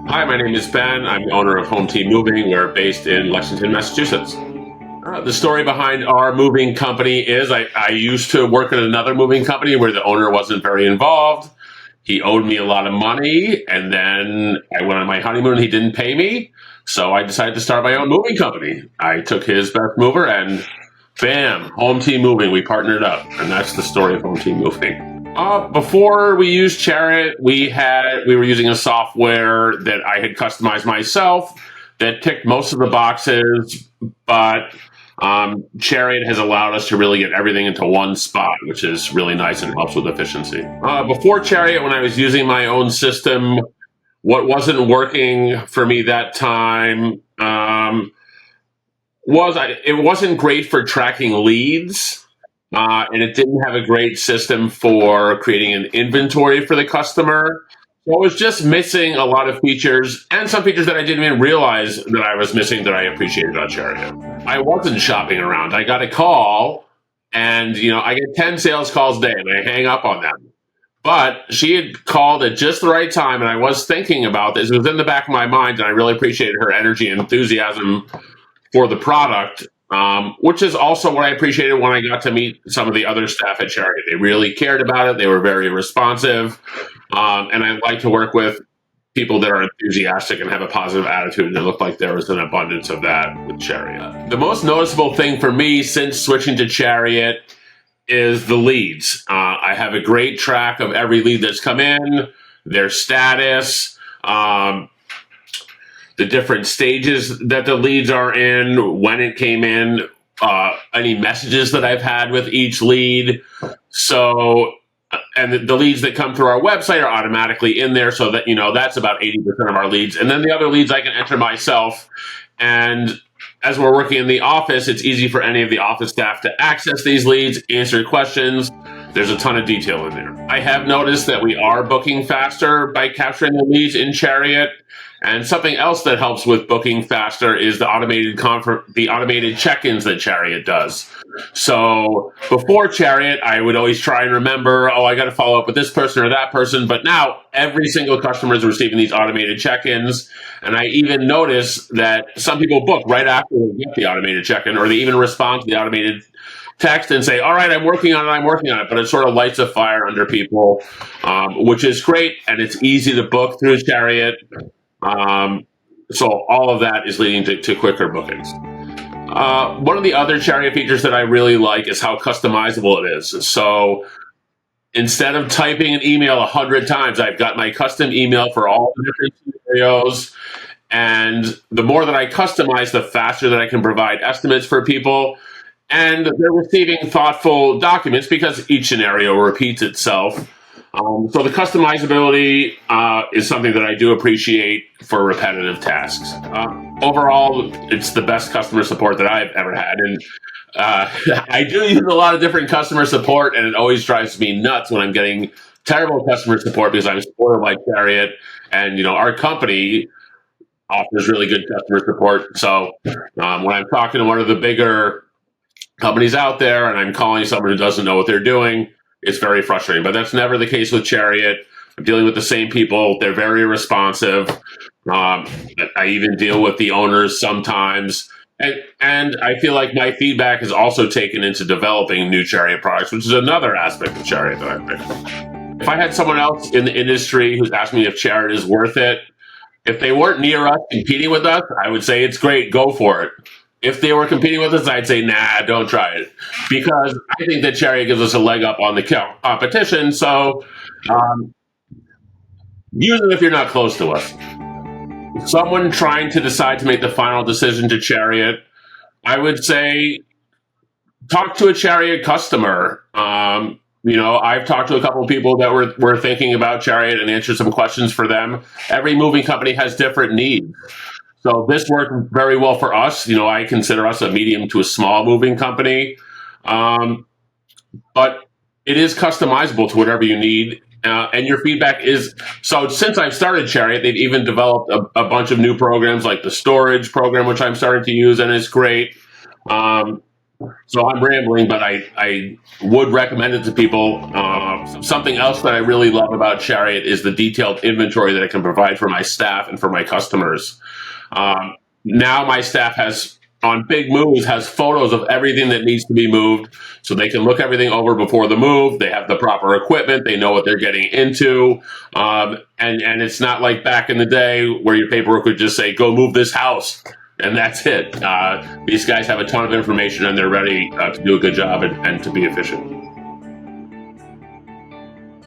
Hi, my name is Ben. I'm the owner of Home Team Moving. We're based in Lexington, Massachusetts. The story behind our moving company is I used to work at another moving company where the owner wasn't very involved. He owed me a lot of money, and then I went on my honeymoon and he didn't pay me. So I decided to start my own moving company. I took his best mover and bam, Home Team Moving. We partnered up, and that's the story of Home Team Moving. Before we used Chariot, we were using a software that I had customized myself that ticked most of the boxes, but Chariot has allowed us to really get everything into one spot, which is really nice and helps with efficiency. Before Chariot, when I was using my own system, what wasn't working for me that time it wasn't great for tracking leads. And it didn't have a great system for creating an inventory for the customer. So it was just missing a lot of features and some features that I didn't even realize that I was missing that I appreciated on Chariot. I wasn't shopping around. I got a call and, I get 10 sales calls a day and I hang up on them. But she had called at just the right time and I was thinking about this. It was in the back of my mind and I really appreciated her energy and enthusiasm for the product. Which is also what I appreciated when I got to meet some of the other staff at Chariot. They really cared about it. They were very responsive. And I like to work with people that are enthusiastic and have a positive attitude. And it looked like there was an abundance of that with Chariot. The most noticeable thing for me since switching to Chariot is the leads. I have a great track of every lead that's come in, their status, the different stages that the leads are in, when it came in, any messages that I've had with each lead. So, and the leads that come through our website are automatically in there so that, that's about 80% of our leads. And then the other leads I can enter myself. And as we're working in the office, it's easy for any of the office staff to access these leads, answer questions. There's a ton of detail in there. I have noticed that we are booking faster by capturing the leads in Chariot. And something else that helps with booking faster is the automated check-ins that Chariot does. So before Chariot, I would always try and remember, I got to follow up with this person or that person. But now every single customer is receiving these automated check-ins. And I even notice that some people book right after they get the automated check-in, or they even respond to the automated text and say, all right, I'm working on it. But it sort of lights a fire under people, which is great. And it's easy to book through Chariot. So all of that is leading to quicker bookings. One of the other Chariot features that I really like is how customizable it is. So instead of typing an email 100 times, I've got my custom email for all the different scenarios. And the more that I customize, the faster that I can provide estimates for people. And they're receiving thoughtful documents because each scenario repeats itself. So the customizability is something that I do appreciate for repetitive tasks. Overall, it's the best customer support that I've ever had. And I do use a lot of different customer support, and it always drives me nuts when I'm getting terrible customer support because I'm supported by Chariot. And, our company offers really good customer support. So when I'm talking to one of the bigger companies out there and I'm calling someone who doesn't know what they're doing, it's very frustrating, but that's never the case with Chariot. I'm dealing with the same people. They're very responsive. I even deal with the owners sometimes. And I feel like my feedback is also taken into developing new Chariot products, which is another aspect of Chariot that I picked. If I had someone else in the industry who's asked me if Chariot is worth it, if they weren't near us competing with us, I would say it's great, go for it. If they were competing with us, I'd say, nah, don't try it. Because I think that Chariot gives us a leg up on the competition. So use it if you're not close to us. Someone trying to decide to make the final decision to Chariot, I would say talk to a Chariot customer. I've talked to a couple of people that were thinking about Chariot and answered some questions for them. Every moving company has different needs. So this worked very well for us. I consider us a medium to a small moving company. But it is customizable to whatever you need. And your feedback is, so since I've started Chariot, they've even developed a bunch of new programs like the storage program, which I'm starting to use, and it's great. So I'm rambling, but I would recommend it to people. Something else that I really love about Chariot is the detailed inventory that it can provide for my staff and for my customers. Now my staff has, on big moves, has photos of everything that needs to be moved, so they can look everything over before the move. They have the proper equipment. They know what they're getting into. And it's not like back in the day where your paperwork would just say, go move this house. And that's it. These guys have a ton of information, and they're ready to do a good job and to be efficient.